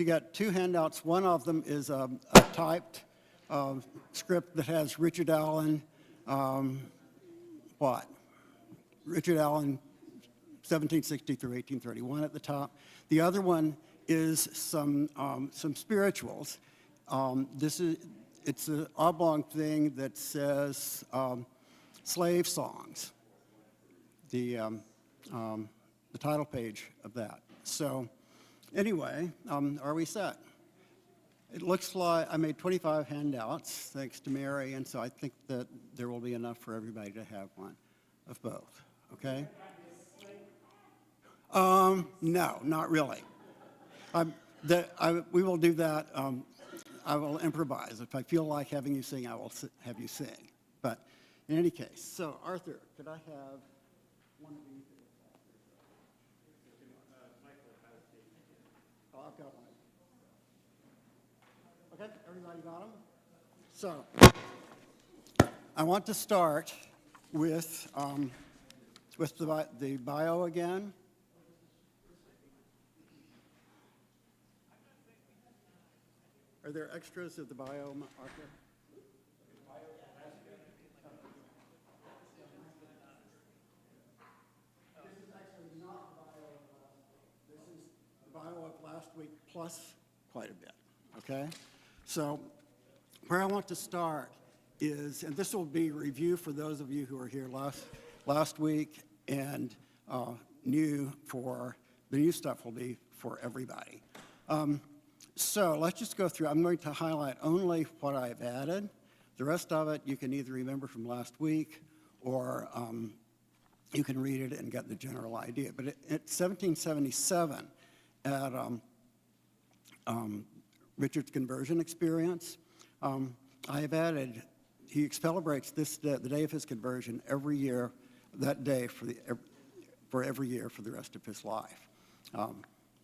she got two handouts. One of them is a typed script that has Richard Allen, Richard Allen, 1760 through 1831 at the top. The other one is some spirituals. It's an oblong thing that says slave songs, the title page of that. So anyway, are we set? It looks like I made 25 handouts, thanks to Mary, and so I think that there will be enough for everybody to have one of both, okay? No, not really. We will do that. I will improvise. If I feel like having you sing, I will have you sing. But in any case, so Arthur, could I have one of these? Oh, I've got one. Okay, everybody got them? So I want to start with the bio again. Are there extras of the bio, Arthur? This is actually not the bio of last week. This is the bio of last week plus quite a bit, okay? So where I want to start is, and this will be review for those of you who were here last week, and the new stuff will be for everybody. So let's just go through. I'm going to highlight only what I've added. The rest of it you can either remember from last week or you can read it and get the general idea. But at 1777, at Richard's conversion experience, I have added, he celebrates this day, the day of his conversion, every year, that day for every year for the rest of his life.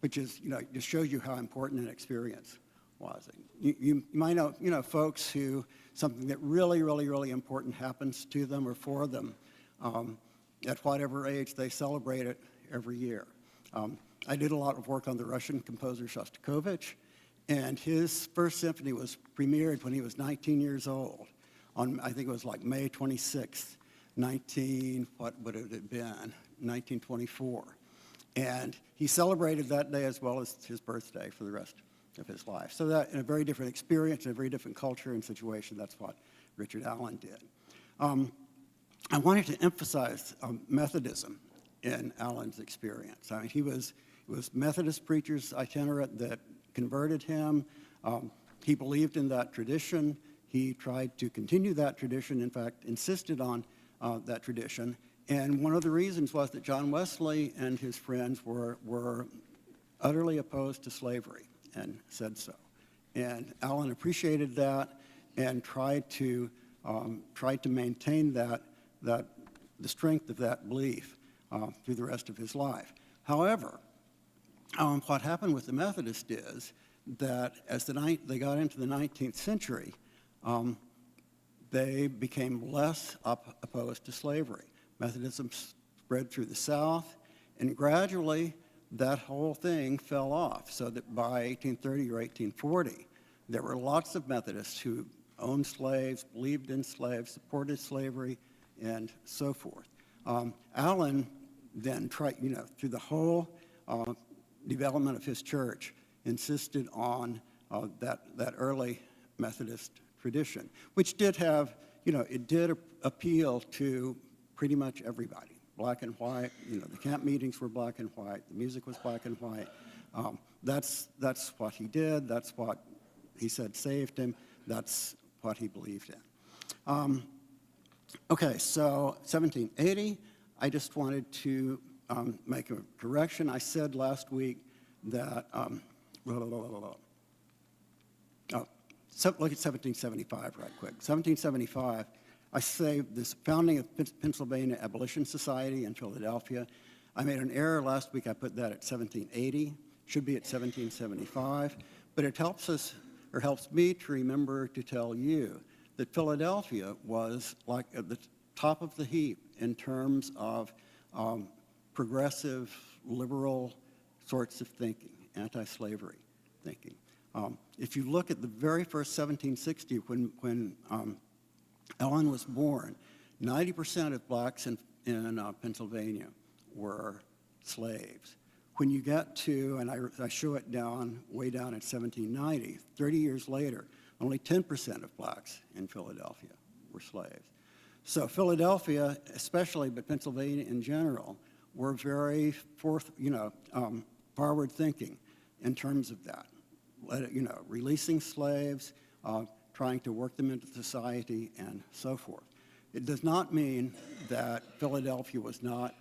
Which is, just shows you how important an experience was. You might know, folks who something that really, really, really important happens to them or for them, at whatever age, they celebrate it every year. I did a lot of work on the Russian composer Shostakovich, and his first symphony was premiered when he was 19 years old, on, I think it was like May 26th, what would it have been, 1924. And he celebrated that day as well as his birthday for the rest of his life. So that, in a very different experience, in a very different culture and situation, that's what Richard Allen did. I wanted to emphasize Methodism in Allen's experience. I mean, it was Methodist preachers itinerant that converted him. He believed in that tradition. He tried to continue that tradition, in fact, insisted on that tradition. And one of the reasons was that John Wesley and his friends were utterly opposed to slavery and said so. And Allen appreciated that and tried to maintain the strength of that belief through the rest of his life. However, what happened with the Methodists is that as they got into the 19th century, they became less opposed to slavery. Methodism spread through the South, and gradually that whole thing fell off, so that by 1830 or 1840, there were lots of Methodists who owned slaves, believed in slaves, supported slavery, and so forth. Allen then tried, through the whole development of his church, insisted on that early Methodist tradition, which did have, it did appeal to pretty much everybody, black and white. The camp meetings were black and white. The music was black and white. That's what he did. That's what he said saved him. That's what he believed in. Okay, so 1780, I just wanted to make a correction. I said last week that, look at 1775 right quick. 1775, I say this founding of Pennsylvania Abolition Society in Philadelphia. I made an error last week. I put that at 1780. Should be at 1775. But it helps me to remember to tell you that Philadelphia was like at the top of the heap in terms of progressive, liberal sorts of thinking, anti-slavery thinking. If you look at the very first 1760, when Ellen was born, 90% of blacks in Pennsylvania were slaves. When you get to, and I show it way down in 1790, 30 years later, only 10% of blacks in Philadelphia were slaves. So Philadelphia, especially, but Pennsylvania in general, were very forward thinking in terms of that. Releasing slaves, trying to work them into society, and so forth. It does not mean that Philadelphia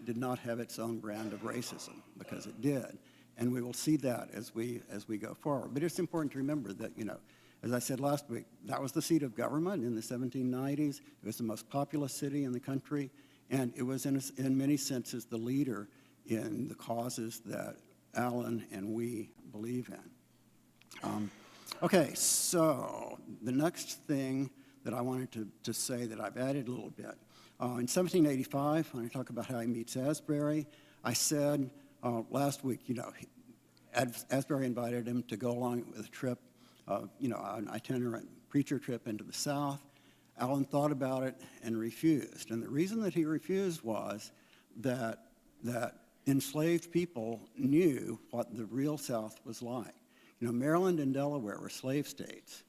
did not have its own brand of racism, because it did, and we will see that as we go forward. But it's important to remember that, as I said last week, that was the seat of government in the 1790s. It was the most populous city in the country, and it was in many senses the leader in the causes that Allen and we believe in. Okay, so the next thing that I wanted to say that I've added a little bit. In 1785, when I talk about how he meets Asbury, I said last week, Asbury invited him to go along with a trip, an itinerant preacher trip into the South. Allen thought about it and refused. And the reason that he refused was that enslaved people knew what the real South was like. Maryland and Delaware were slave states,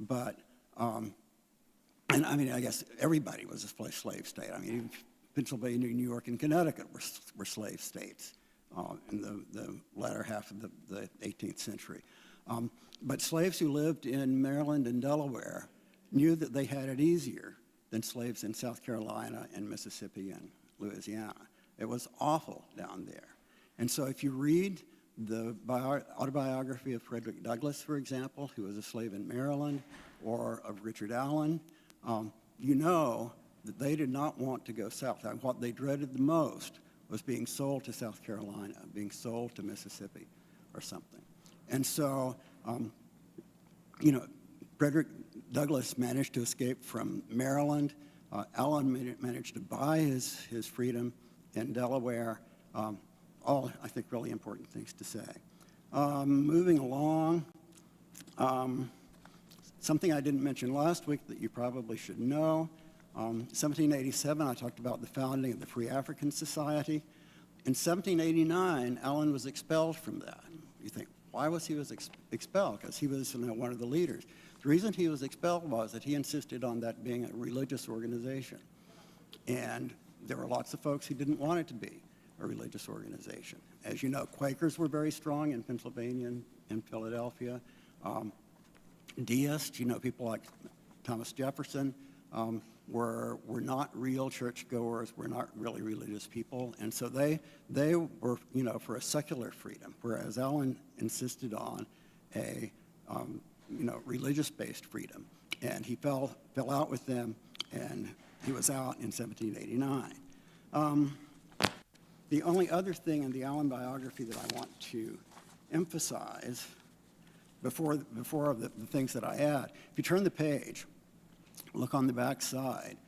but and I guess everybody was a slave state. Even Pennsylvania, New York, and Connecticut were slave states in the latter half of the 18th century. But slaves who lived in Maryland and Delaware knew that they had it easier than slaves in South Carolina and Mississippi and Louisiana. It was awful down there. And so if you read the autobiography of Frederick Douglass, for example, who was a slave in Maryland, or of Richard Allen, you know that they did not want to go south. And what they dreaded the most was being sold to South Carolina, being sold to Mississippi or something. And so, Frederick Douglass managed to escape from Maryland. Allen managed to buy his freedom in Delaware. All, I think, really important things to say. Moving along, something I didn't mention last week that you probably should know. 1787, I talked about the founding of the Free African Society. In 1789, Allen was expelled from that. You think, why was he expelled? Because he was one of the leaders. The reason he was expelled was that he insisted on that being a religious organization. And there were lots of folks who didn't want it to be a religious organization. As you know, Quakers were very strong in Pennsylvania and Philadelphia. Deists, people like Thomas Jefferson, were not real churchgoers, were not really religious people, and so they were for a secular freedom, whereas Allen insisted on a religious-based freedom, and he fell out with them, and he was out in 1789. The only other thing in the Allen biography that I want to emphasize before the things that I add, if you turn the page, look on the back side,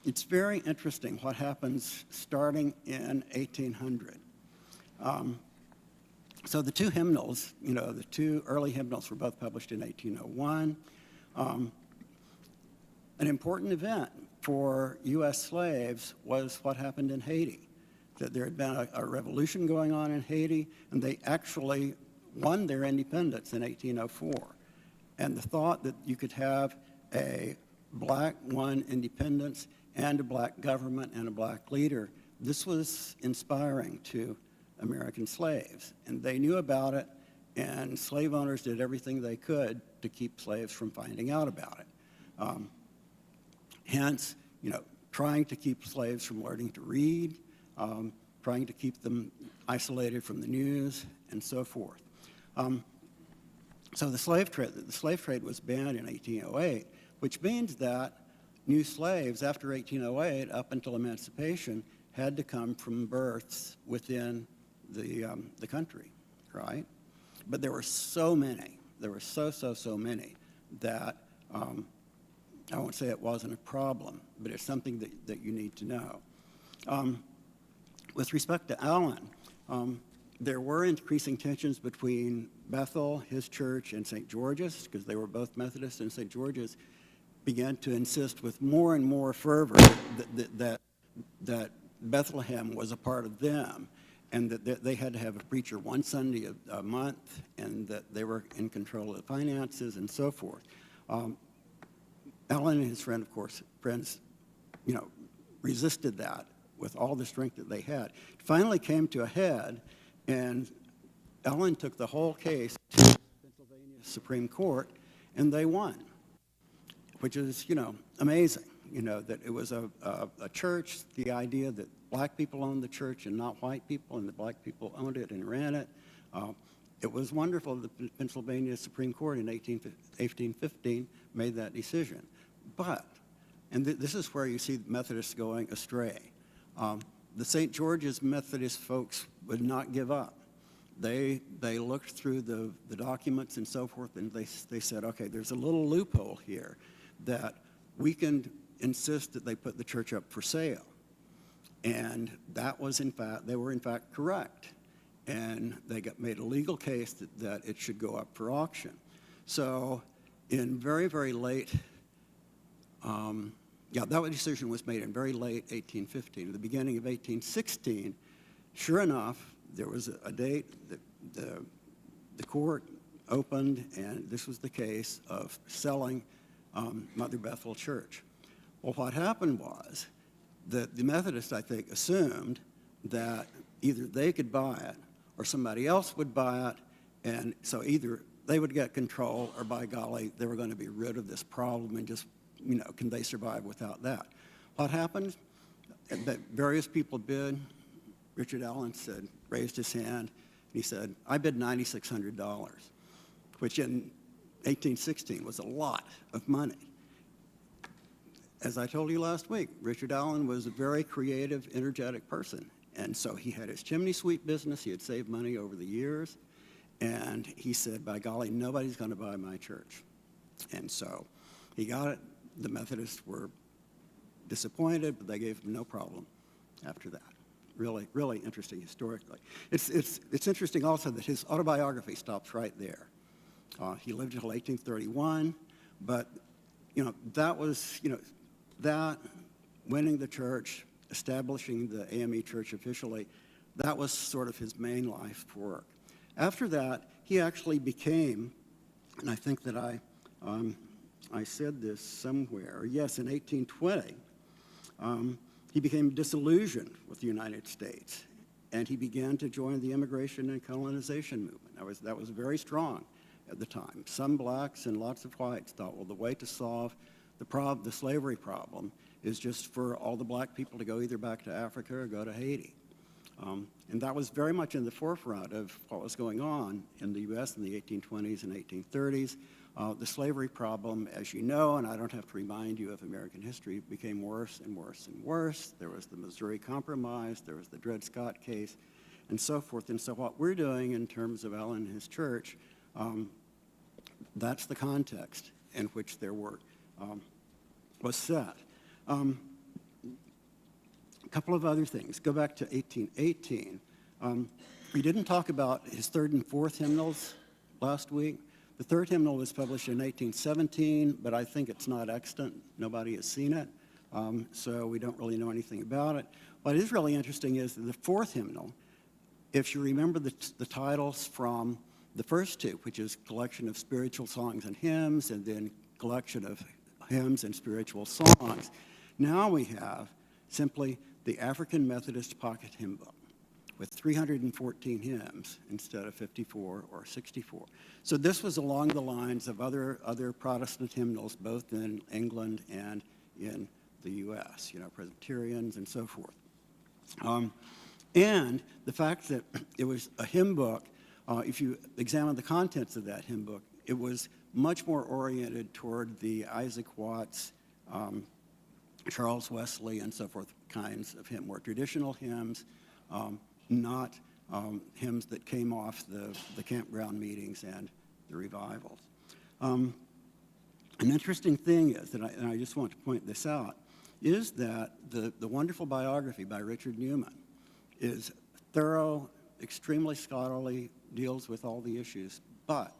it's very interesting what happens starting in 1800. So the two hymnals, the two early hymnals were both published in 1801. An important event for U.S. slaves was what happened in Haiti, that there had been a revolution going on in Haiti, and they actually won their independence in 1804. And the thought that you could have a black won independence and a black government and a black leader, this was inspiring to American slaves. And they knew about it, and slave owners did everything they could to keep slaves from finding out about it. Hence, trying to keep slaves from learning to read, trying to keep them isolated from the news, and so forth. So the slave trade was banned in 1808, which means that new slaves after 1808, up until emancipation, had to come from births within the country, right? But there were so many. There were so many that I won't say it wasn't a problem, but it's something that you need to know. With respect to Allen, There were increasing tensions between Bethel, his church, and St. George's, because they were both Methodist, and St. George's began to insist with more and more fervor that Bethlehem was a part of them, and that they had to have a preacher one Sunday a month, and that they were in control of the finances and so forth. Alan and his friends, resisted that with all the strength that they had. It finally came to a head, and Alan took the whole case to the Pennsylvania Supreme Court, and they won, which is, amazing. That it was a church, the idea that black people owned the church and not white people, and the black people owned it and ran it. It was wonderful that the Pennsylvania Supreme Court in 1815 made that decision. But, and this is where you see Methodists going astray. The St. George's Methodist folks would not give up. They looked through the documents and so forth, and they said, okay, there's a little loophole here that we can insist that they put the church up for sale. And that was, they were in fact correct. And they made a legal case that it should go up for auction. So in very, very late, that decision was made in very late 1815. At the beginning of 1816, sure enough, there was a date that the court opened, and this was the case of selling Mother Bethel Church. Well, what happened was that the Methodists, I think, assumed that either they could buy it or somebody else would buy it, and so either they would get control or, by golly, they were going to be rid of this problem and just, can they survive without that? What happened? That various people bid. Richard Allen raised his hand, and he said, I bid $9,600, which in 1816 was a lot of money. As I told you last week, Richard Allen was a very creative, energetic person. And so he had his chimney sweep business. He had saved money over the years. And he said, by golly, nobody's going to buy my church. And so he got it. The Methodists were disappointed, but they gave him no problem after that. Really, really interesting historically. It's interesting also that his autobiography stops right there. He lived until 1831, but that was, that, winning the church, establishing the AME church officially, that was sort of his main life work. After that, he actually became, and I think that I said this somewhere, yes, in 1820, he became disillusioned with the United States, and he began to join the immigration and colonization movement. That was very strong at the time. Some blacks and lots of whites thought, well, the way to solve the slavery problem is just for all the black people to go either back to Africa or go to Haiti. And that was very much in the forefront of what was going on in the U.S. in the 1820s and 1830s. The slavery problem, as you know, and I don't have to remind you of American history, became worse and worse and worse. There was the Missouri Compromise, there was the Dred Scott case, and so forth. And so what we're doing in terms of Allen and his church, that's the context in which their work was set. A couple of other things. Go back to 1818. We didn't talk about his third and fourth hymnals last week. The third hymnal was published in 1817, but I think it's not extant. Nobody has seen it, so we don't really know anything about it. What is really interesting is that the fourth hymnal, if you remember the titles from the first two, which is Collection of Spiritual Songs and Hymns, and then Collection of Hymns and Spiritual Songs, now we have simply the African Methodist Pocket Hymn Book with 314 hymns instead of 54 or 64. So this was along the lines of other Protestant hymnals, both in England and in the U.S., Presbyterians and so forth. And the fact that it was a hymn book, if you examine the contents of that hymn book, it was much more oriented toward the Isaac Watts, Charles Wesley, and so forth kinds of hymn, more traditional hymns, not hymns that came off the campground meetings and the revivals. An interesting thing is, and I just want to point this out, is that the wonderful biography by Richard Newman is thorough, extremely scholarly, deals with all the issues, but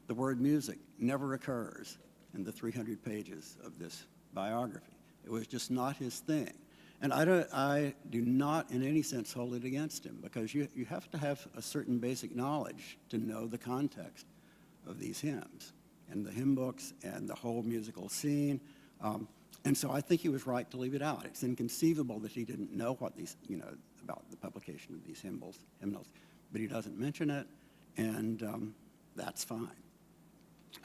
the word music never occurs in the 300 pages of this biography. It was just not his thing. And I do not in any sense hold it against him, because you have to have a certain basic knowledge to know the context of these hymns and the hymn books and the whole musical scene. And so I think he was right to leave it out. It's inconceivable that he didn't know what these, about the publication of these hymnals, but he doesn't mention it, and that's fine.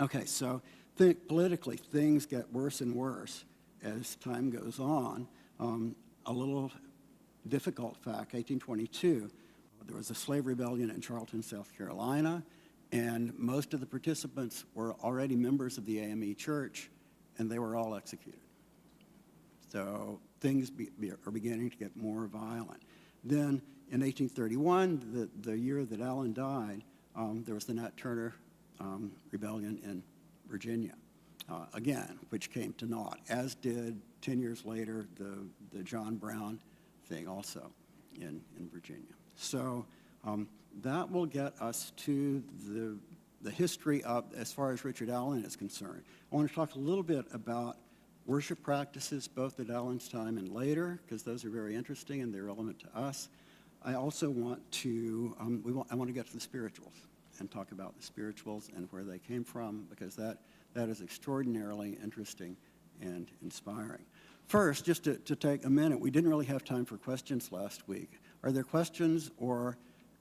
Okay, so politically, things get worse and worse as time goes on. A little difficult fact, 1822, there was a slave rebellion in Charleston, South Carolina, and most of the participants were already members of the AME Church, and they were all executed. So things are beginning to get more violent. Then in 1831, the year that Allen died, there was the Nat Turner rebellion in Virginia, again, which came to naught, as did 10 years later the John Brown thing also in Virginia. So that will get us to the history of, as far as Richard Allen is concerned. I want to talk a little bit about worship practices, both at Allen's time and later, because those are very interesting and they're relevant to us. I also want to, I want to get to the spirituals and talk about the spirituals and where they came from, because that is extraordinarily interesting and inspiring. First, just to take a minute, we didn't really have time for questions last week. Are there questions or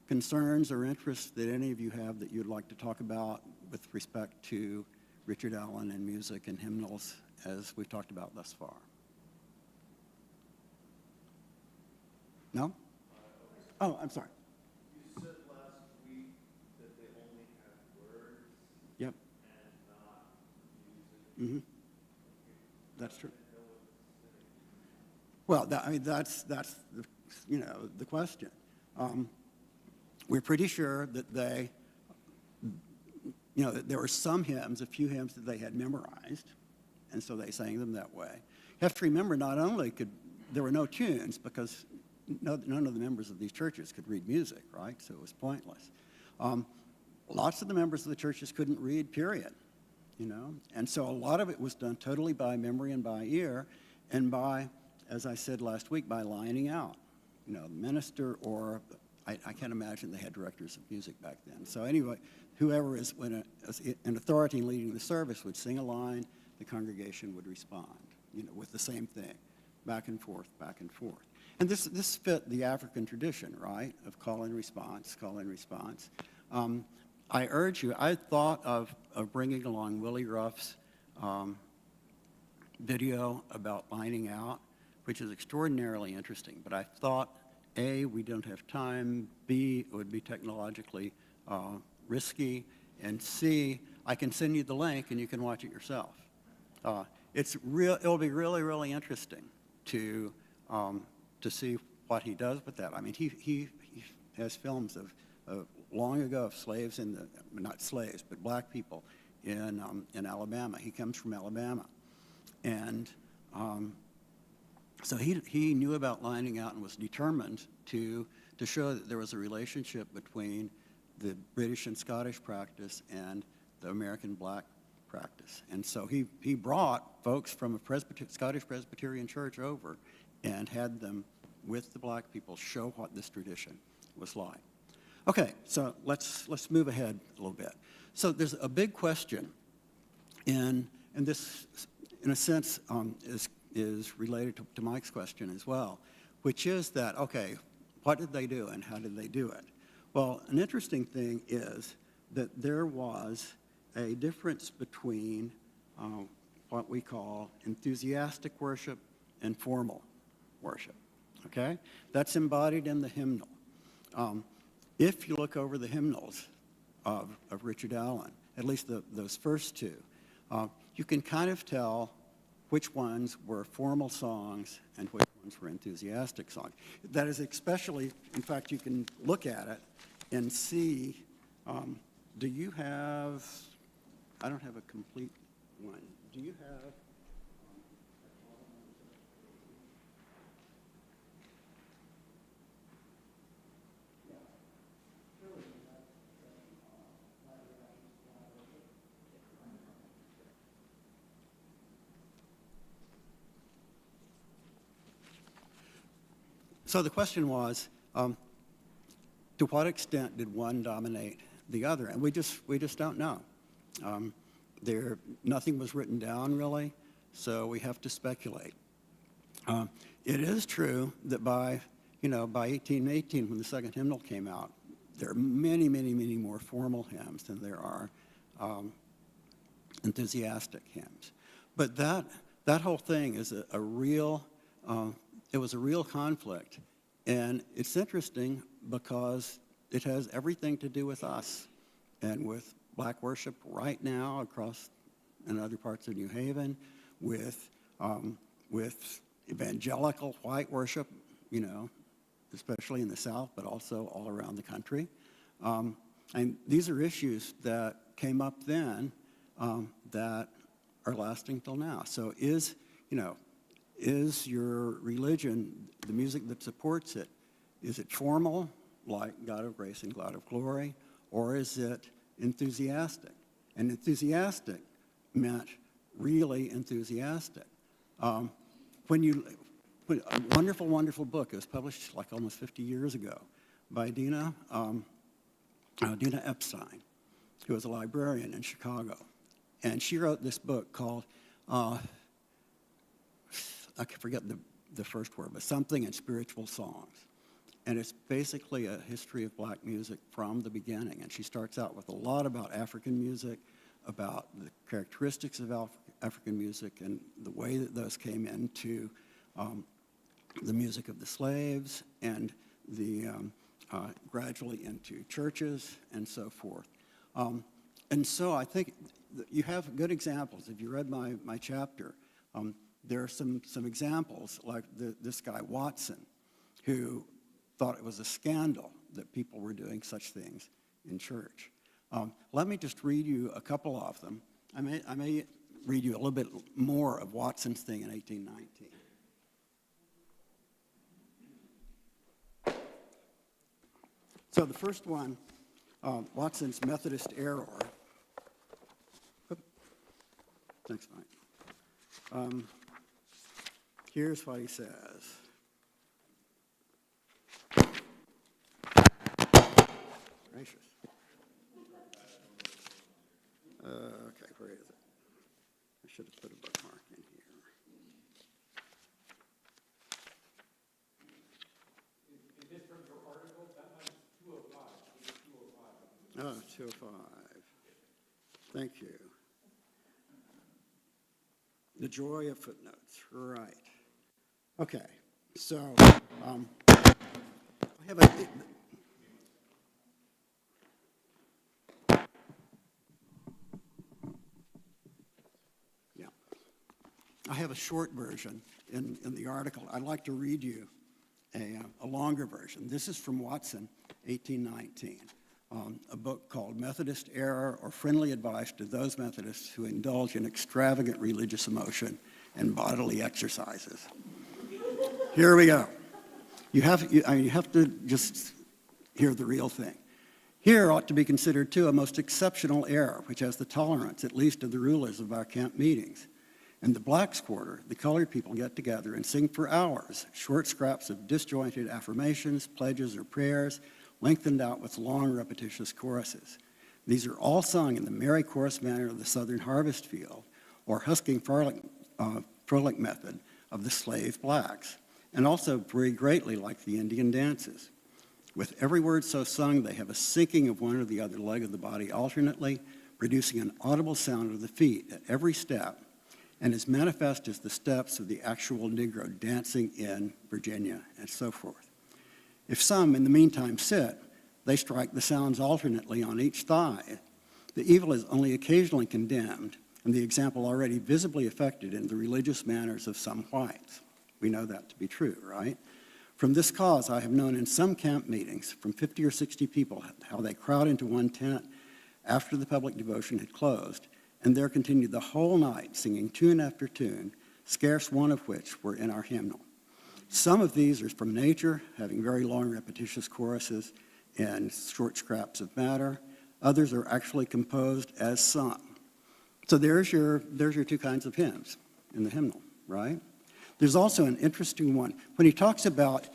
concerns or interests that any of you have that you'd like to talk about with respect to Richard Allen and music and hymnals as we've talked about thus far? No? Oh, I'm sorry. You said last week that they only had words. Yep. And not music. Mm-hmm. That's true. Well, that's the question. We're pretty sure that they, that there were some hymns, a few hymns that they had memorized, and so they sang them that way. You have to remember, not only there were no tunes, because none of the members of these churches could read music, right? So it was pointless. Lots of the members of the churches couldn't read, period. And so a lot of it was done totally by memory and by ear, and by, as I said last week, by lining out. The minister, or I can't imagine they had directors of music back then. So anyway, whoever is an authority in leading the service would sing a line, the congregation would respond, with the same thing, back and forth, back and forth. And this fit the African tradition, right, of call and response, call and response. I urge you, I thought of bringing along Willie Ruff's video about lining out, which is extraordinarily interesting. But I thought, A, we don't have time, B, it would be technologically risky, and C, I can send you the link and you can watch it yourself. It'll be really, really interesting to see what he does with that. I mean, he has films of long ago of slaves not slaves, but black people in Alabama. He comes from Alabama. And so he knew about lining out and was determined to show that there was a relationship between the British and Scottish practice and the American black practice. And so he brought folks from a Scottish Presbyterian church over and had them, with the black people, show what this tradition was like. Okay, so let's move ahead a little bit. So there's a big question, and this, in a sense, is related to Mike's question as well, which is that, okay, what did they do and how did they do it? Well, an interesting thing is that there was a difference between what we call enthusiastic worship and formal worship, okay? That's embodied in the hymnal. If you look over the hymnals of Richard Allen, at least those first two, you can kind of tell which ones were formal songs and which ones were enthusiastic songs. That is especially, in fact, you can look at it and see, do you have, I don't have a complete one. Do you have? So the question was, to what extent did one dominate the other? And we just don't know. Nothing was written down really, so we have to speculate. It is true that by 1818, when the second hymnal came out, there are many, many, many more formal hymns than there are enthusiastic hymns. But that whole thing is a real, it was a real conflict. And it's interesting because it has everything to do with us and with black worship right now across in other parts of New Haven, with evangelical white worship, especially in the South, but also all around the country. And these are issues that came up then that are lasting till now. So is your religion, the music that supports it, is it formal, like God of Grace and God of Glory, or is it enthusiastic? And enthusiastic meant really enthusiastic. A wonderful, wonderful book. It was published like almost 50 years ago by Dina Epstein, who was a librarian in Chicago. And she wrote this book called, I forget the first word, but Something in Spiritual Songs. And it's basically a history of black music from the beginning. And she starts out with a lot about African music, about the characteristics of African music and the way that those came into the music of the slaves and gradually into churches and so forth. And so I think you have good examples. If you read my chapter, there are some examples like this guy Watson, who thought it was a scandal that people were doing such things in church. Let me just read you a couple of them. I may read you a little bit more of Watson's thing in 1819. So the first one, Watson's Methodist Error. Thanks, Mike. Here's what he says. Gracious. Okay, where is it? I should have put a bookmark in here. Is this from your article? That one's 205. 205. Oh, 205. Thank you. The joy of footnotes, right. Okay, so I have a... I have a short version in the article. I'd like to read you a longer version. This is from Watson, 1819, a book called Methodist Error or Friendly Advice to Those Methodists Who Indulge in Extravagant Religious Emotion and Bodily Exercises. Here we go. You have to just hear the real thing. Here ought to be considered, too, a most exceptional error, which has the tolerance, at least of the rulers of our camp meetings. In the Blacks' Quarter, the colored people get together and sing for hours, short scraps of disjointed affirmations, pledges, or prayers, lengthened out with long, repetitious choruses. These are all sung in the merry chorus manner of the Southern harvest field, or husking frolic method of the slave blacks, and also very greatly like the Indian dances. With every word so sung, they have a sinking of one or the other leg of the body alternately, producing an audible sound of the feet at every step, and as manifest as the steps of the actual Negro dancing in Virginia, and so forth. If some, in the meantime, sit, they strike the sounds alternately on each thigh. The evil is only occasionally condemned, and the example already visibly affected in the religious manners of some whites. We know that to be true, right? From this cause, I have known in some camp meetings, from 50 or 60 people, how they crowd into one tent after the public devotion had closed, and there continued the whole night, singing tune after tune, scarce one of which were in our hymnal. Some of these are from nature, having very long repetitious choruses and short scraps of matter. Others are actually composed as sung. So there's your two kinds of hymns in the hymnal, right? There's also an interesting one. When he talks about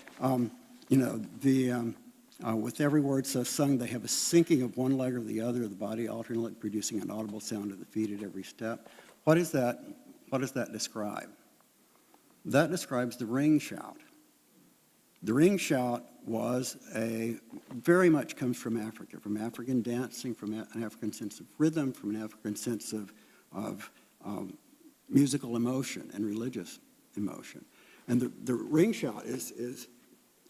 With every word so sung, they have a sinking of one leg or the other of the body alternately, producing an audible sound of the feet at every step. What does that describe? That describes the ring shout. The ring shout very much comes from Africa, from African dancing, from an African sense of rhythm, from an African sense of musical emotion and religious emotion. And the ring shout is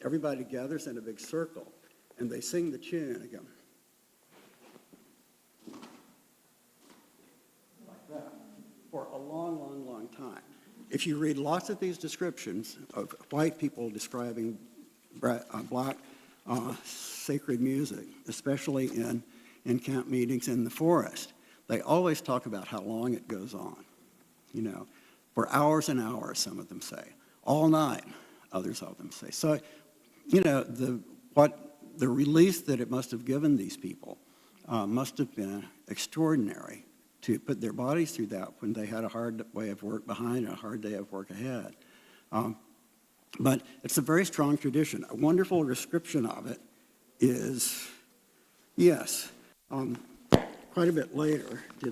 everybody gathers in a big circle, and they sing the tune again. Like that, for a long, long, long time. If you read lots of these descriptions of white people describing black sacred music, especially in camp meetings in the forest, they always talk about how long it goes on, for hours and hours, some of them say. All night, others of them say. So, the release that it must have given these people must have been extraordinary to put their bodies through that when they had a hard way of work behind and a hard day of work ahead. But it's a very strong tradition. A wonderful description of it is, quite a bit later, the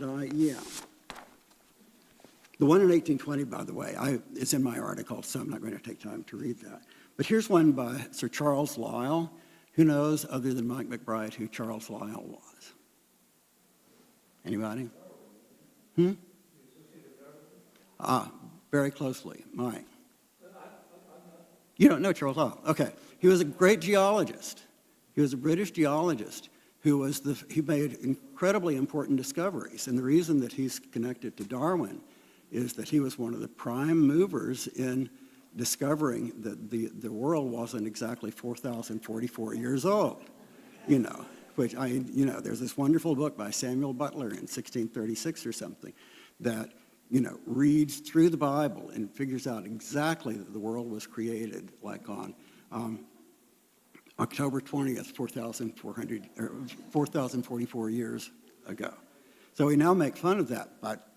one in 1820, by the way, it's in my article, so I'm not going to take time to read that. But here's one by Sir Charles Lyell. Who knows, other than Mike McBride, who Charles Lyell was? Anybody? Very closely, Mike. You don't know Charles Lyell? Okay. He was a great geologist. He was a British geologist who he made incredibly important discoveries. And the reason that he's connected to Darwin is that he was one of the prime movers in discovering that the world wasn't exactly 4,044 years old, which there's this wonderful book by Samuel Butler in 1636 or something that, reads through the Bible and figures out exactly that the world was created like on October 20th, 4,044 years ago. So we now make fun of that, but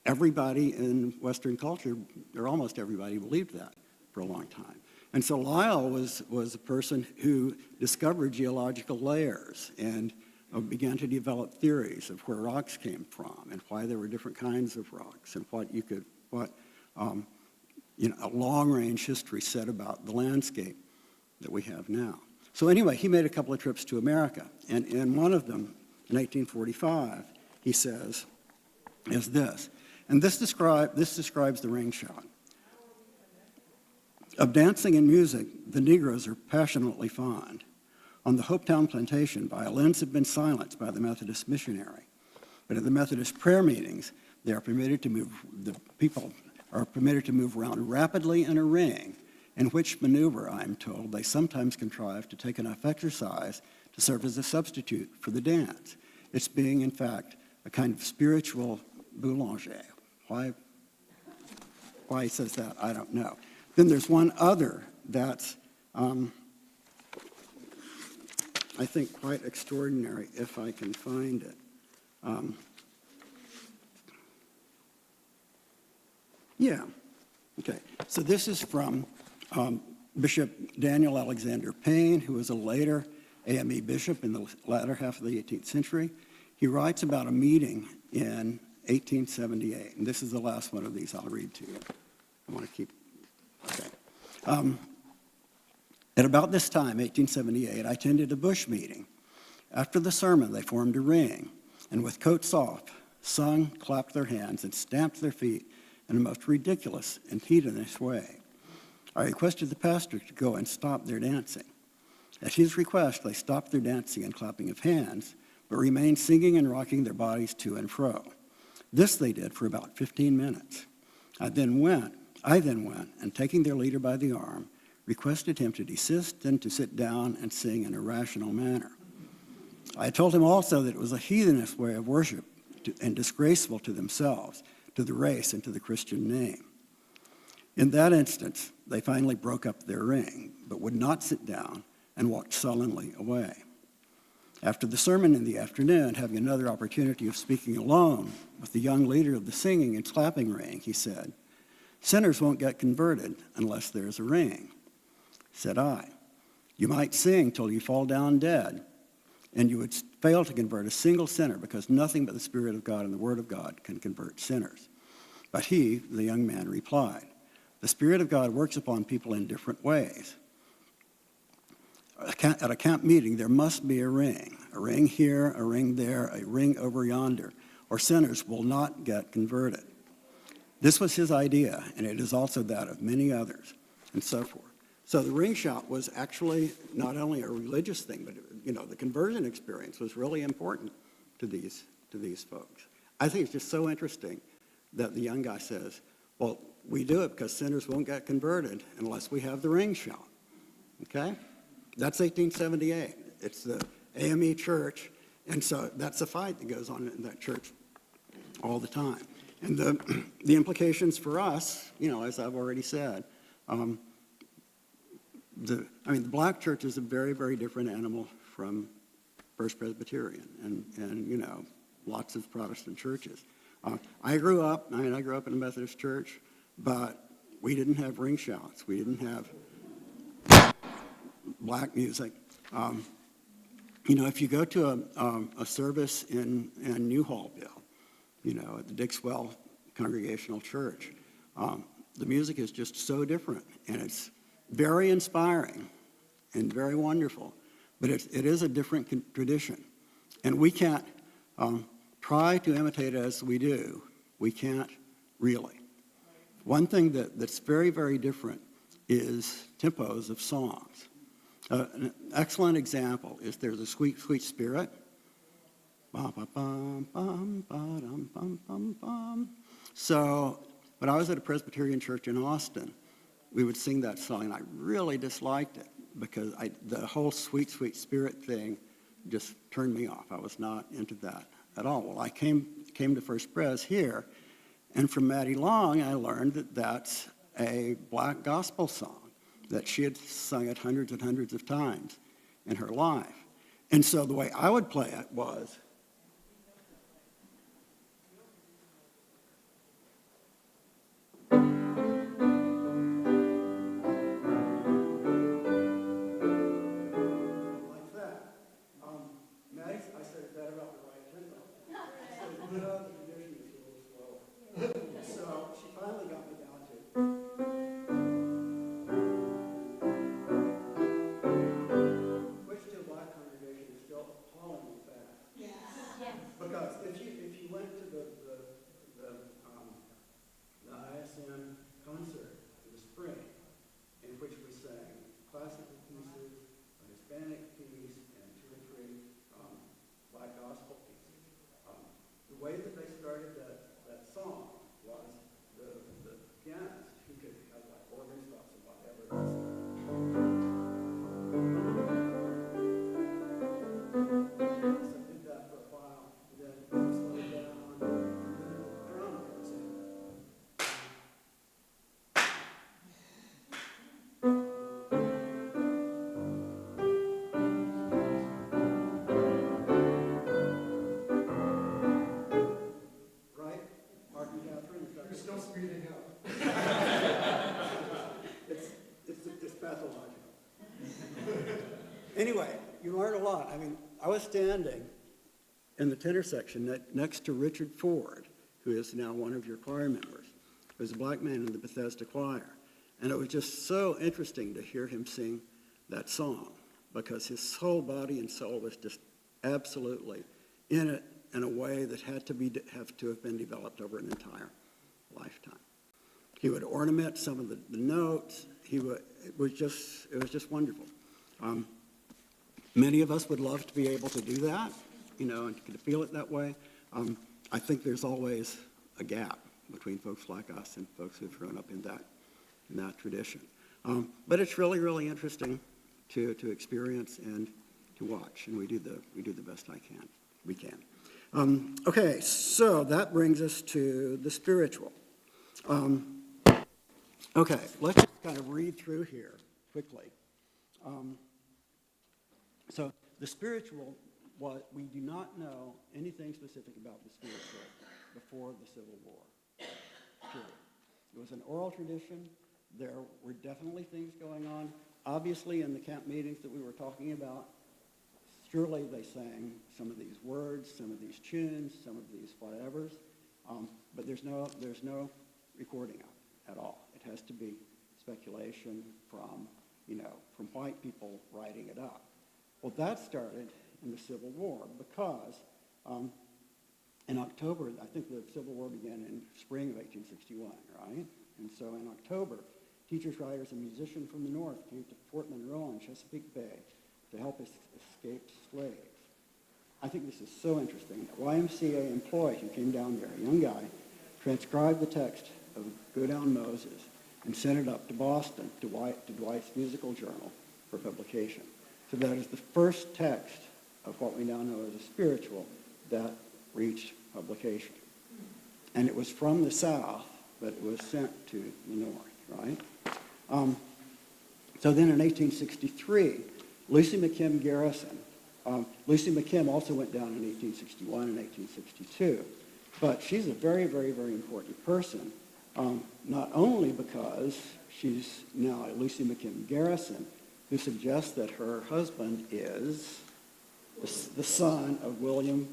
everybody in Western culture, or almost everybody, believed that for a long time. And so Lyell was a person who discovered geological layers and began to develop theories of where rocks came from and why there were different kinds of rocks and what a long-range history said about the landscape that we have now. So anyway, he made a couple of trips to America, and in one of them, in 1845, he says, is this. And this describes the ring shout. Of dancing and music, the Negroes are passionately fond. On the Hopetown plantation, violins have been silenced by the Methodist missionary. But at the Methodist prayer meetings, the people are permitted to move around rapidly in a ring, in which maneuver, I'm told, they sometimes contrive to take enough exercise to serve as a substitute for the dance. It's being, in fact, a kind of spiritual boulanger. Why he says that, I don't know. Then there's one other that's, I think, quite extraordinary, if I can find it. Okay. So this is from Bishop Daniel Alexander Payne, who was a later AME bishop in the latter half of the 18th century. He writes about a meeting in 1878, and this is the last one of these I'll read to you. I want to keep, okay. At about this time, 1878, I attended a bush meeting. After the sermon, they formed a ring, and with coats off, sung, clapped their hands, and stamped their feet in a most ridiculous and heathenish way. I requested the pastor to go and stop their dancing. At his request, they stopped their dancing and clapping of hands, but remained singing and rocking their bodies to and fro. This they did for about 15 minutes. I then went, and taking their leader by the arm, requested him to desist and to sit down and sing in a rational manner. I told him also that it was a heathenish way of worship and disgraceful to themselves, to the race, and to the Christian name. In that instance, they finally broke up their ring, but would not sit down and walked sullenly away. After the sermon in the afternoon, having another opportunity of speaking alone with the young leader of the singing and clapping ring, he said, "Sinners won't get converted unless there's a ring. Said I, you might sing till you fall down dead, and you would fail to convert a single sinner, because nothing but the Spirit of God and the Word of God can convert sinners. But he, the young man, replied, the Spirit of God works upon people in different ways. At a camp meeting, there must be a ring here, a ring there, a ring over yonder, or sinners will not get converted. This was his idea, and it is also that of many others, and so forth. So the ring shout was actually not only a religious thing, but the conversion experience was really important to these folks. I think it's just so interesting that the young guy says, well, we do it because sinners won't get converted unless we have the ring shout. Okay? That's 1878. It's the AME church, and so that's a fight that goes on in that church all the time. And the implications for us, as I've already said, the black church is a very, very different animal from First Presbyterian and lots of Protestant churches. I grew up in a Methodist church, but we didn't have ring shouts. We didn't have black music. If you go to a service in New Hallville, at the Dixwell Congregational Church, the music is just so different, and it's very inspiring and very wonderful, but it is a different tradition. And we can't try to imitate it as we do. We can't really. One thing that's very, very different is tempos of songs. An excellent example is there's a Sweet, Sweet Spirit. So when I was at a Presbyterian church in Austin, we would sing that song, and I really disliked it because the whole Sweet, Sweet Spirit thing just turned me off. I was not into that at all. Well, I came to First Pres here, and from Maddie Long, I learned that that's a black gospel song, that she had sung it hundreds and hundreds of times in her life. And so the way I would play it was, like that. Maddie, I said, is that about the right tempo? She said, no, the tradition is a little slower. So she finally got me down to, which to a black congregation is still appallingly fast. Yes. Because if you went to the ISM concert in the spring, in which we sang classical pieces, a Hispanic piece, and 2 or 3 black gospel pieces, the way that they started that song was the pianist, who could have like organ stops and whatever. So did that for a while, and then slowed down, and then the drum comes in. Right? Mark and Catherine? Is that You're still speeding up. It's pathological. Anyway, you learn a lot. I was standing in the tenor section next to Richard Ford, who is now one of your choir members, who's a black man in the Bethesda choir. And it was just so interesting to hear him sing that song, because his whole body and soul was just absolutely in it in a way that have to have been developed over an entire lifetime. He would ornament some of the notes. It was just wonderful. Many of us would love to be able to do that, and to feel it that way. I think there's always a gap between folks like us and folks who've grown up in that tradition. But it's really, really interesting to experience and to watch, and we do the best we can. Okay, so that brings us to the spiritual. Okay, let's just kind of read through here quickly. So the spiritual, we do not know anything specific about the spiritual before the Civil War. Period. It was an oral tradition. There were definitely things going on obviously in the camp meetings that we were talking about, surely they sang some of these words, some of these tunes, some of these whatevers, but there's no recording of it at all. It has to be speculation from white people writing it up. Well, that started in the Civil War because in October, I think the Civil War began in spring of 1861, right? And so in October, teachers, writers, and musicians from the North came to Fort Monroe and Chesapeake Bay to help escaped slaves. I think this is so interesting. A YMCA employee who came down there, a young guy, transcribed the text of Go Down Moses and sent it up to Boston to Dwight's musical journal for publication. So that is the first text of what we now know as a spiritual that reached publication. And it was from the South, but it was sent to the North, right? So then in 1863, Lucy McKim Garrison, Lucy McKim also went down in 1861 and 1862, but she's a very, very, very important person, not only because she's now a Lucy McKim Garrison, who suggests that her husband is the son of William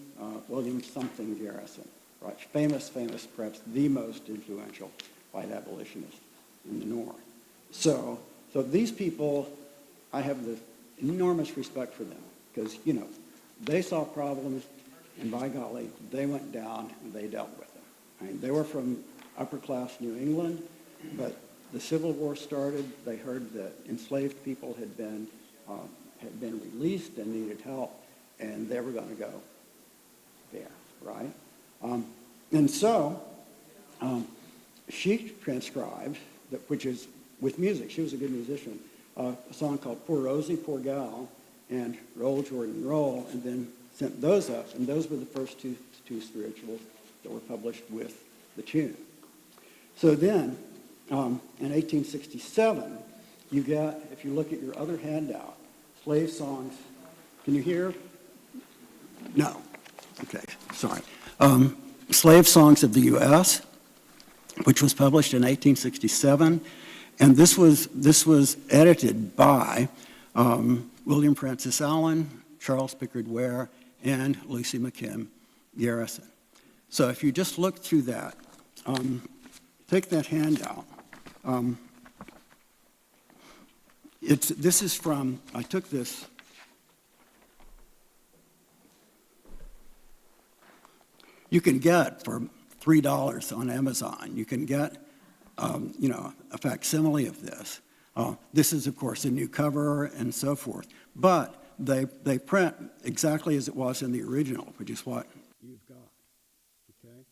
something Garrison, right? Famous, perhaps the most influential white abolitionist in the North. So these people, I have the enormous respect for them because, they saw problems and by golly, they went down and they dealt with them. I mean, they were from upper class New England, but the Civil War started. They heard that enslaved people had been released and needed help, and they were going to go there, right? And so she transcribed, which is with music. She was a good musician. A song called Poor Rosie, Poor Gal, and Roll, Jordan, Roll, and then sent those up, and those were the first two spirituals that were published with the tune. So then, in 1867, you get, if you look at your other handout, slave songs. Can you hear? No. Okay, sorry. Slave Songs of the U.S., which was published in 1867, and this was edited by William Francis Allen, Charles Pickard Ware, and Lucy McKim Garrison. So if you just look through that, take that handout. This is from, I took this. You can get for $3 on Amazon. You can get, a facsimile of this. This is, of course, a new cover and so forth. But they print exactly as it was in the original, which is what you've got. Okay.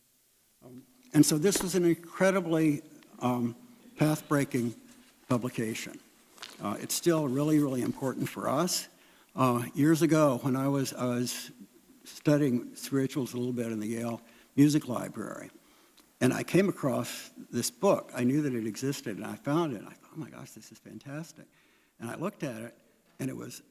And so this was an incredibly path-breaking publication. It's still really, really important for us. Years ago, when I was studying spirituals a little bit in the Yale Music Library, and I came across this book. I knew that it existed, and I found it. I thought, oh my gosh, this is fantastic. And I looked at it, and it was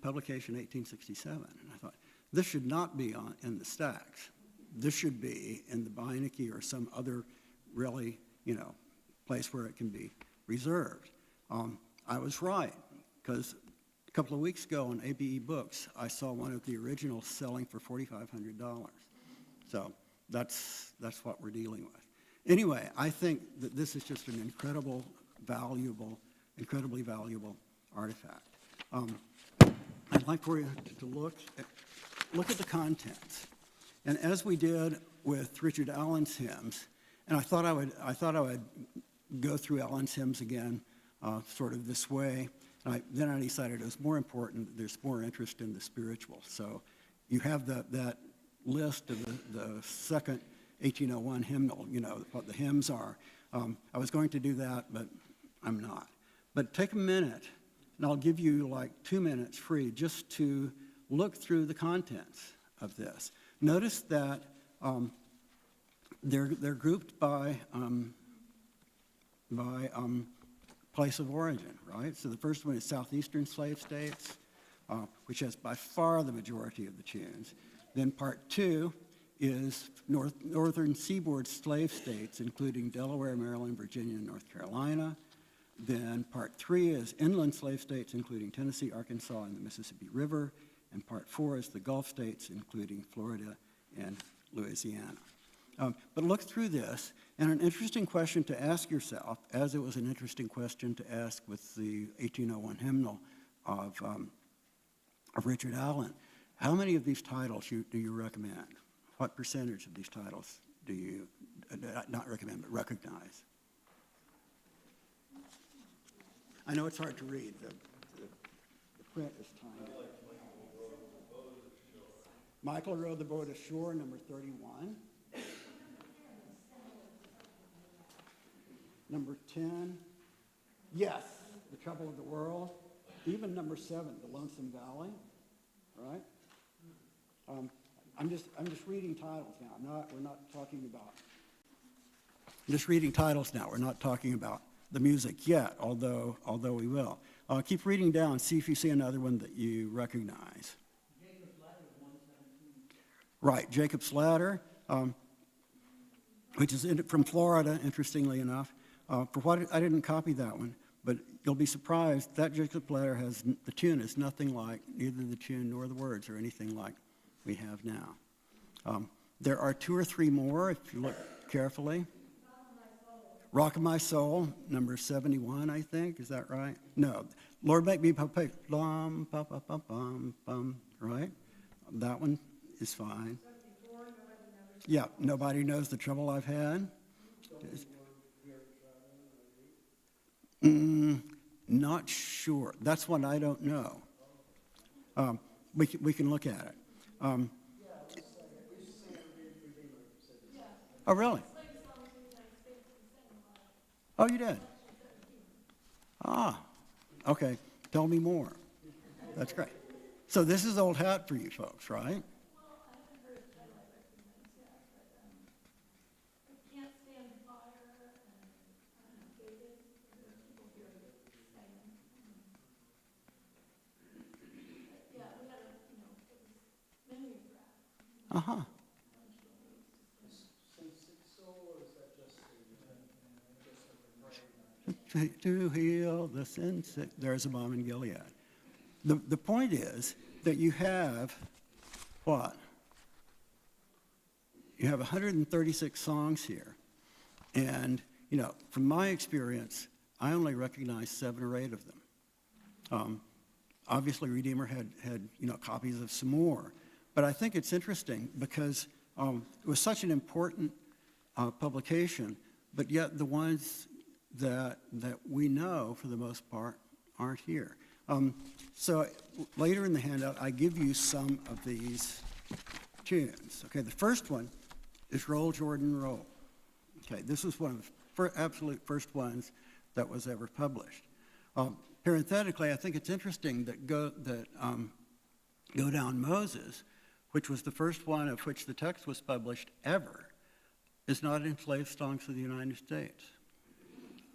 publication 1867. And I thought, this should not be in the stacks. This should be in the Beinecke or some other really, place where it can be reserved. I was right, because a couple of weeks ago on ABE Books, I saw one of the originals selling for $4,500. So that's what we're dealing with. Anyway, I think that this is just an incredibly valuable artifact. I'd like for you to look at the contents. And as we did with Richard Allen's hymns, and I thought I would go through Allen's hymns again, sort of this way. Then I decided it was more important that there's more interest in the spiritual. So you have that list of the second 1801 hymnal, what the hymns are. I was going to do that, but I'm not. But take a minute, and I'll give you like 2 minutes free just to look through the contents of this. Notice that they're grouped by place of origin, right? So the first one is southeastern slave states, which has by far the majority of the tunes. Then part 2 is northern seaboard slave states, including Delaware, Maryland, Virginia, and North Carolina. Then part 3 is inland slave states, including Tennessee, Arkansas, and the Mississippi River. And part 4 is the Gulf states, including Florida and Louisiana. But look through this, and an interesting question to ask yourself, as it was an interesting question to ask with the 1801 hymnal of Richard Allen, how many of these titles do you recommend? What percentage of these titles do you, not recommend, but recognize? I know it's hard to read. The print is tiny. Michael rowed the boat ashore, number 31. Number 10, yes, The Trouble of the World. Even number 7, The Lonesome Valley, right? I'm just reading titles now. We're not talking about. I'm just reading titles now. We're not talking about the music yet, although we will. Keep reading down. See if you see another one that you recognize. Jacob's Ladder is 117. Right, Jacob's Ladder, which is from Florida, interestingly enough. For what I didn't copy that one, but you'll be surprised that Jacob's Ladder has the tune is nothing like neither the tune nor the words or anything like we have now. There are 2 or 3 more if you look carefully. Rock of My Soul, number 71, I think. Is that right? No. Lord Make Me Pay. Bum, bum, bum, bum, bum, bum, right? That one is fine. Yeah, Nobody Knows the Trouble I've Had. Not sure. That's one I don't know. We can look at it. Oh, really? Oh, you did? Ah, okay. Tell me more. That's great. So this is old hat for you folks, right? Uh-huh. To heal the sin sick. There's a bomb in Gilead. The point is that you have what? You have 136 songs here. And, from my experience, I only recognize 7 or 8 of them. Obviously, Redeemer had copies of some more. But I think it's interesting because it was such an important publication, but yet the ones that we know, for the most part, aren't here. So later in the handout, I give you some of these tunes. Okay, the first one is Roll, Jordan, Roll. Okay, this was one of the absolute first ones that was ever published. Parenthetically, I think it's interesting that Go Down Moses, which was the first one of which the text was published ever, is not enslaved songs of the United States.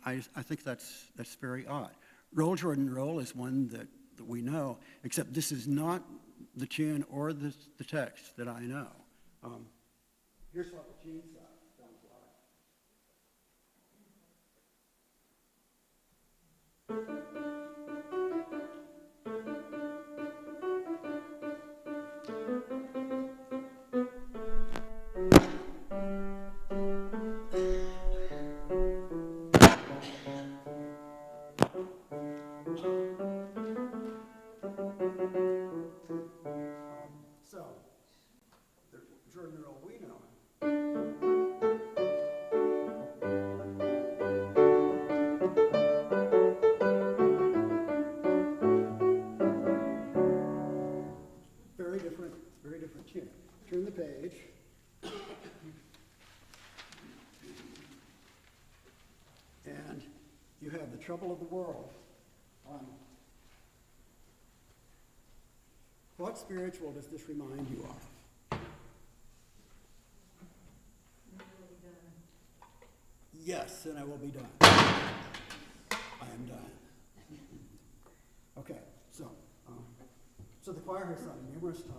I think that's very odd. Roll, Jordan, Roll is one that we know, except this is not the tune or the text that I know. Here's what the tune sounds like. Very different tune. Turn the page. And you have The Trouble of the World. What spiritual does this remind you of? Yes, and I will be done. I am done. Okay, so the choir has sung numerous times.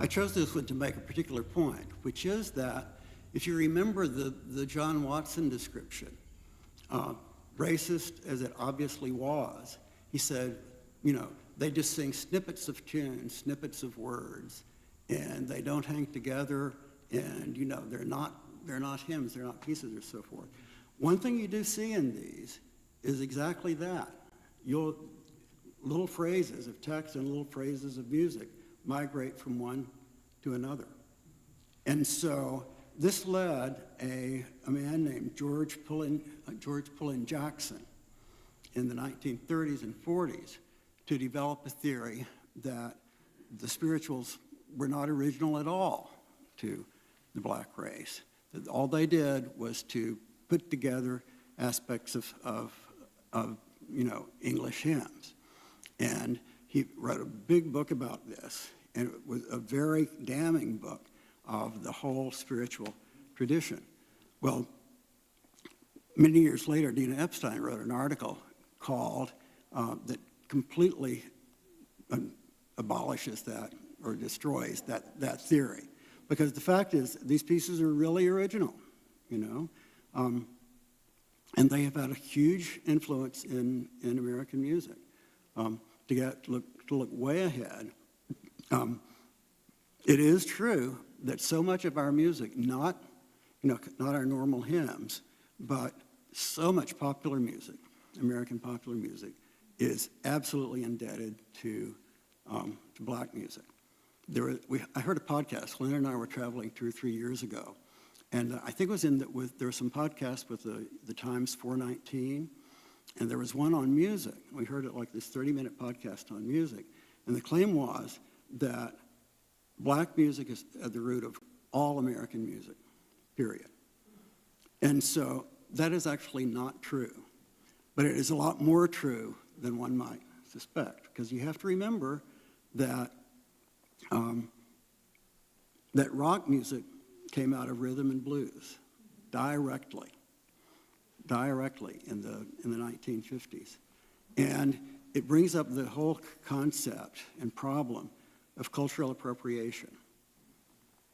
I chose this one to make a particular point, which is that if you remember the John Watson description, racist as it obviously was, he said, they just sing snippets of tunes, snippets of words, and they don't hang together, and they're not hymns, they're not pieces, or so forth. One thing you do see in these is exactly that. Little phrases of text and little phrases of music migrate from one to another. And so this led a man named George Pullen Jackson in the 1930s and 40s to develop a theory that the spirituals were not original at all to the black race. That all they did was to put together aspects of English hymns. And he wrote a big book about this, and it was a very damning book of the whole spiritual tradition. Well, many years later, Dina Epstein wrote an article called that completely abolishes that or destroys that theory. Because the fact is, these pieces are really original, and they have had a huge influence in American music. To look way ahead, it is true that so much of our music, not our normal hymns, but so much popular music, American popular music, is absolutely indebted to black music. I heard a podcast. Lynn and I were traveling 2 or 3 years ago, and I think it was there were some podcasts with the Times 419, and there was one on music. We heard it like this 30-minute podcast on music, and the claim was that black music is at the root of all American music, period. And so that is actually not true, but it is a lot more true than one might suspect, because you have to remember that that rock music came out of rhythm and blues directly in the 1950s. And it brings up the whole concept and problem of cultural appropriation,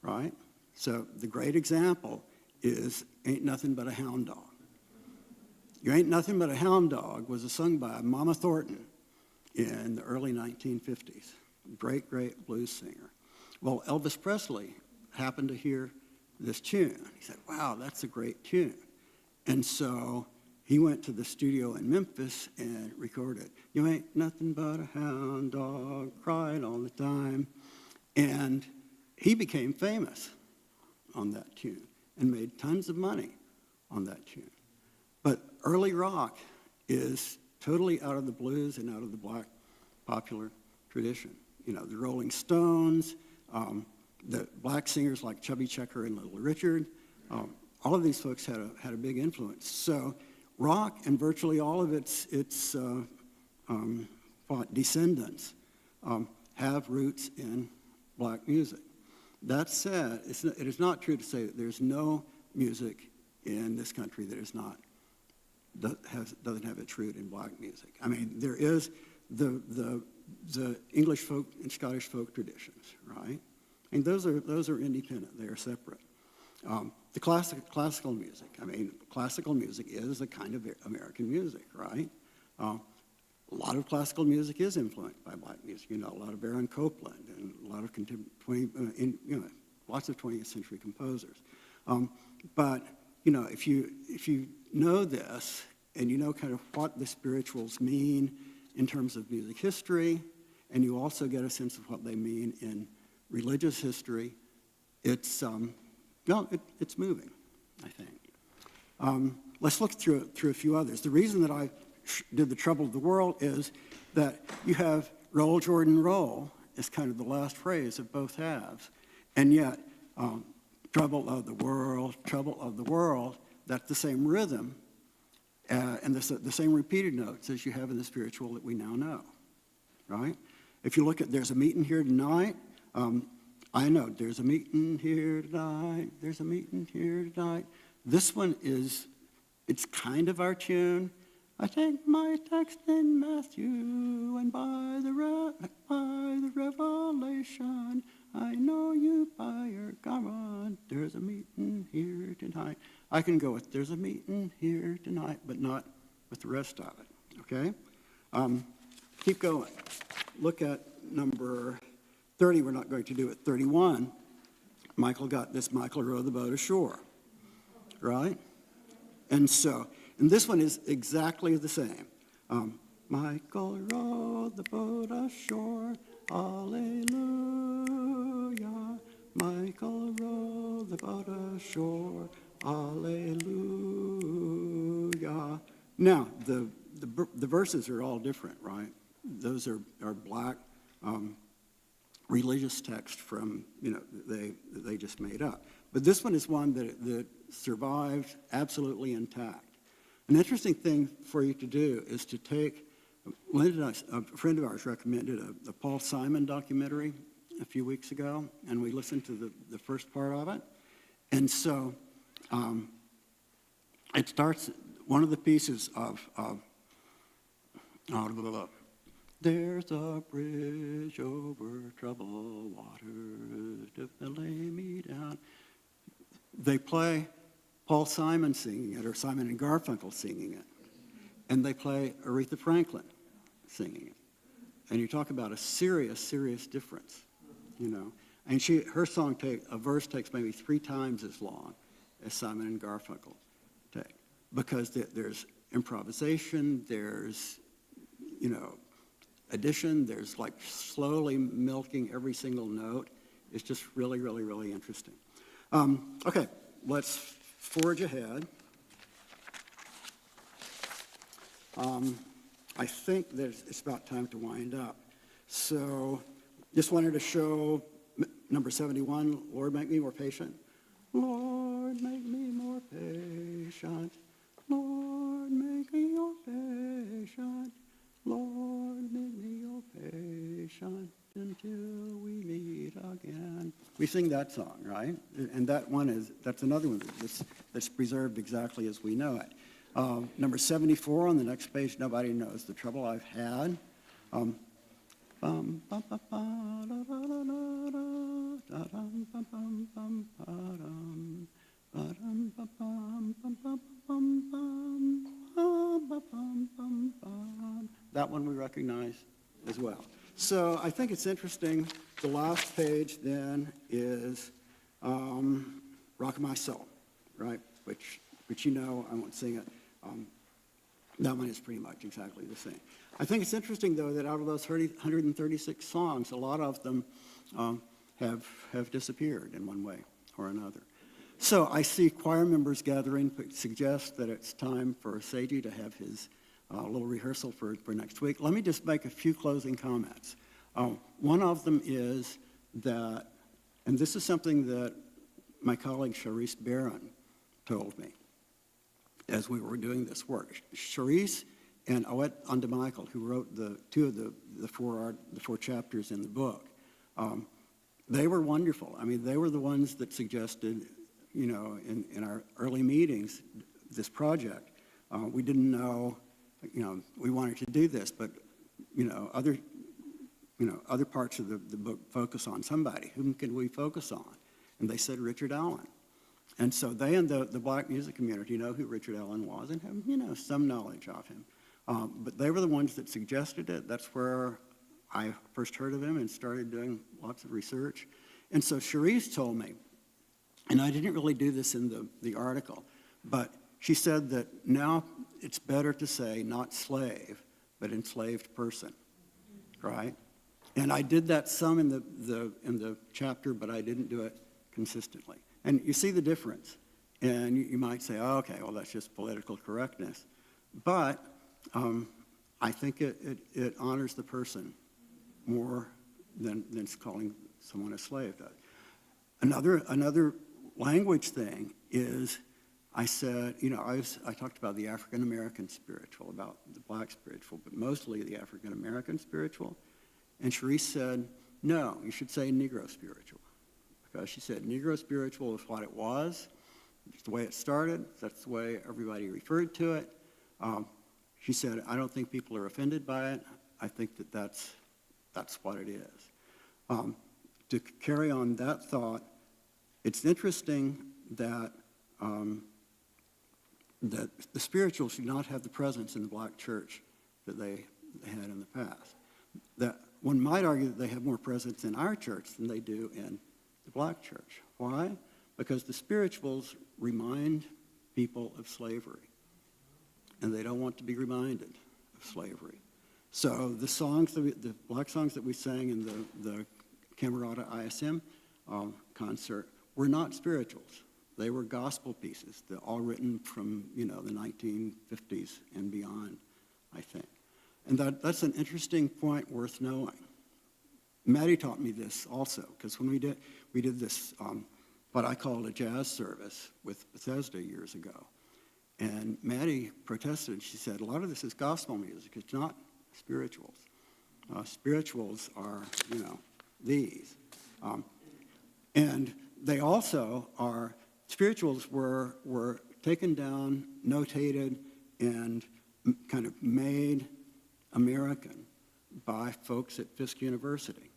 right? So the great example is Ain't Nothing But a Hound Dog. You Ain't Nothing But a Hound Dog was sung by Mama Thornton in the early 1950s. Great, great blues singer. Well, Elvis Presley happened to hear this tune. He said, wow, that's a great tune. And so he went to the studio in Memphis and recorded, You Ain't Nothing But a Hound Dog, Crying All the Time. And he became famous on that tune and made tons of money on that tune. But early rock is totally out of the blues and out of the black popular tradition. The Rolling Stones, the black singers like Chubby Checker and Little Richard, all of these folks had a big influence. So rock and virtually all of its descendants have roots in black music. That said, it is not true to say that there's no music in this country that doesn't have its root in black music. I mean, there is the English folk and Scottish folk traditions, right? And those are independent. They are separate. The classical music. I mean, classical music is a kind of American music, right? A lot of classical music is influenced by black music. A lot of Baron Copeland and a lot of lots of 20th century composers. But if you know this and you know kind of what the spirituals mean in terms of music history, and you also get a sense of what they mean in religious history, it's moving, I think. Let's look through a few others. The reason that I did The Trouble of the World is that you have Roll, Jordan, Roll is kind of the last phrase of both halves. And yet, trouble of the world, that's the same rhythm and the same repeated notes as you have in the spiritual that we now know, right? If you look at There's a Meeting Here Tonight, I know there's a meeting here tonight, there's a meeting here tonight. This one it's kind of our tune. I take my text in Matthew, and by the revelation, I know I can go with, there's a meeting here tonight, but not with the rest of it, okay? Keep going. Look at number 30. We're not going to do it. 31. Michael got this. Michael rowed the boat ashore, right? And this one is exactly the same. Michael rowed the boat ashore, hallelujah. Michael rowed the boat ashore, hallelujah. Now, the verses are all different, right? Those are black religious text from, they just made up. But this one is one that survived absolutely intact. An interesting thing for you to do is to take, Linda, a friend of ours recommended a Paul Simon documentary a few weeks ago, and we listened to the first part of it. And so it starts, one of the pieces of there's a bridge over troubled waters to lay me down. They play Paul Simon singing it, or Simon and Garfunkel singing it. And they play Aretha Franklin singing it. And you talk about a serious, serious difference, And her song, a verse takes maybe 3 times as long as Simon and Garfunkel take. Because there's improvisation, there's, addition, there's like slowly milking every single note. It's just really, really, really interesting. Okay, let's forge ahead. I think that it's about time to wind up. So just wanted to show number 71, Lord, make me more patient. Lord, make me more patient. Lord, make me more patient. Lord, make me your patient until we meet again. We sing that song, right? And that's another one that's preserved exactly as we know it. Number 74 on the next page, Nobody Knows the Trouble I've Had. That one we recognize as well. So I think it's interesting. The last page then is Rock of My Soul, right? Which I won't sing it. That one is pretty much exactly the same. I think it's interesting, though, that out of those 136 songs, a lot of them have disappeared in one way or another. So I see choir members gathering, suggest that it's time for Seiji to have his little rehearsal for next week. Let me just make a few closing comments. One of them is that, and this is something that my colleague Charisse Barron told me as we were doing this work. Charisse and Owet Andemichael, who wrote two of the four chapters in the book, they were wonderful. I mean, they were the ones that suggested, in our early meetings, this project. We didn't know, we wanted to do this, but, other parts of the book focus on somebody. Whom can we focus on? And they said Richard Allen. And so they and the black music community know who Richard Allen was and have, some knowledge of him. But they were the ones that suggested it. That's where I first heard of him and started doing lots of research. And so Charisse told me, and I didn't really do this in the article, but she said that now it's better to say not slave, but enslaved person, right? And I did that some in the chapter, but I didn't do it consistently. And you see the difference. And you might say, oh, okay, well, that's just political correctness. But I think it honors the person more than calling someone a slave does. Another language thing is, I said, I talked about the African American spiritual, about the black spiritual, but mostly the African American spiritual. And Charisse said, no, you should say Negro spiritual. Because she said Negro spiritual is what it was. It's the way it started. That's the way everybody referred to it. She said, I don't think people are offended by it. I think that's what it is. To carry on that thought, it's interesting that that the spirituals do not have the presence in the black church that they had in the past. That one might argue that they have more presence in our church than they do in the black church. Why? Because the spirituals remind people of slavery, and they don't want to be reminded of slavery. So the songs, the black songs that we sang in the Camerata ISM concert were not spirituals. They were gospel pieces, they're all written from, the 1950s and beyond, I think. And that's an interesting point worth knowing. Maddie taught me this also, because when we did this, what I called a jazz service with Bethesda years ago. And Maddie protested. She said, a lot of this is gospel music. It's not spirituals. Spirituals are, these. And they also are, spirituals were taken down, notated, and kind of made American by folks at Fisk University.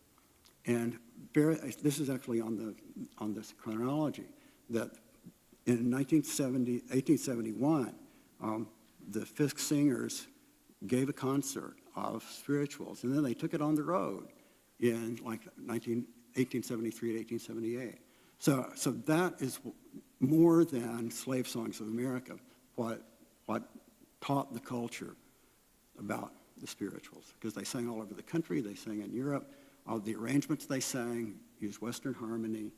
And this is actually on this chronology, that in 1871, the Fisk singers gave a concert of spirituals, and then they took it on the road in like 1873 to 1878. So that is more than slave songs of America, what taught the culture about the spirituals, because they sang all over the country, they sang in Europe. The arrangements they sang used Western harmony,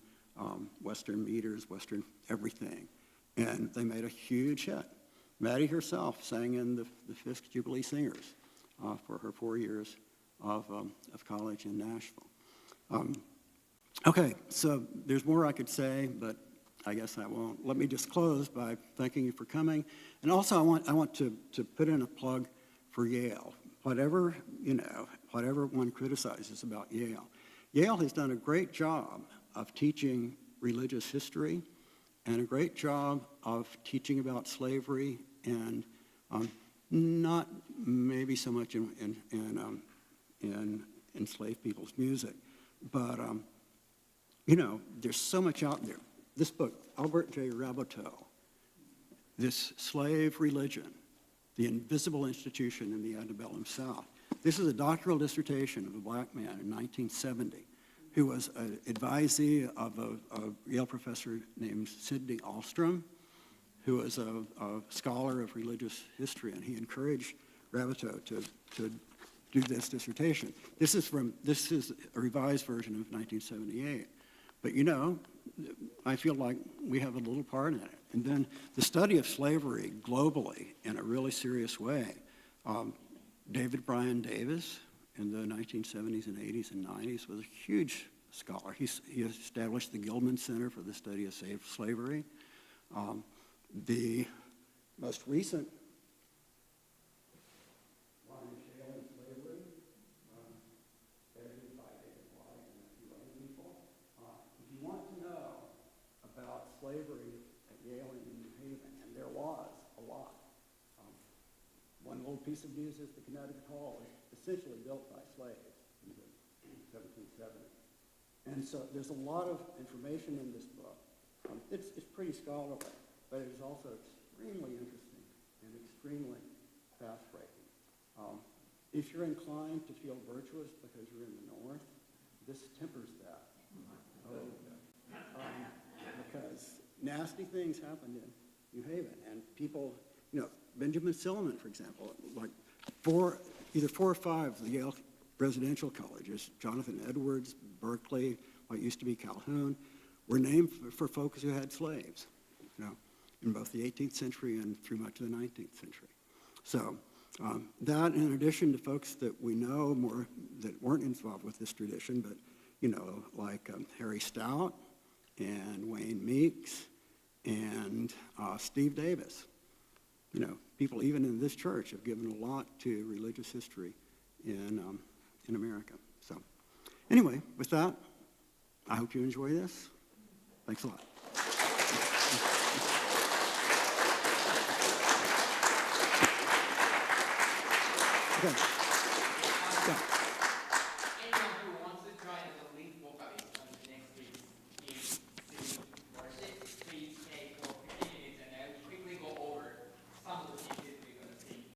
Western meters, Western everything, and they made a huge hit. Maddie herself sang in the Fisk Jubilee Singers for her 4 years of college in Nashville. Okay, so there's more I could say, but I guess I won't. Let me just close by thanking you for coming, and also I want to put in a plug for Yale. Whatever one criticizes about Yale, Yale has done a great job of teaching religious history and a great job of teaching about slavery, and not maybe so much in enslaved people's music, but there's so much out there. This book, Albert J. Raboteau, This Slave Religion, The Invisible Institution in the Antebellum South. This is a doctoral dissertation of a black man in 1970 who was an advisee of a Yale professor named Sidney Alstrom, who was a scholar of religious history, and he encouraged Raboteau to do this dissertation. This is a revised version of 1978. But I feel like we have a little part in it. And then the study of slavery globally in a really serious way. David Bryan Davis in the 1970s and 80s and 90s was a huge scholar. He established the Gilman Center for the Study of Slavery. The most recent slavery at Yale and New Haven, and there was a lot. One little piece of news is the Connecticut Hall was essentially built by slaves in the 1770s. And so there's a lot of information in this book. It's pretty scholarly, but it is also extremely interesting and extremely path-breaking. If you're inclined to feel virtuous because you're in the North, this tempers that. Because nasty things happened in New Haven, and people, Benjamin Silliman, for example, like either four or five of the Yale residential colleges, Jonathan Edwards, Berkeley, what used to be Calhoun, were named for folks who had slaves, in both the 18th century and through much of the 19th century. So that, in addition to folks that we know more that weren't involved with this tradition, but, like Harry Stout, and Wayne Meeks, and Steve Davis. People even in this church have given a lot to religious history in America. So anyway, with that, I hope you enjoy this. Thanks a lot. Okay.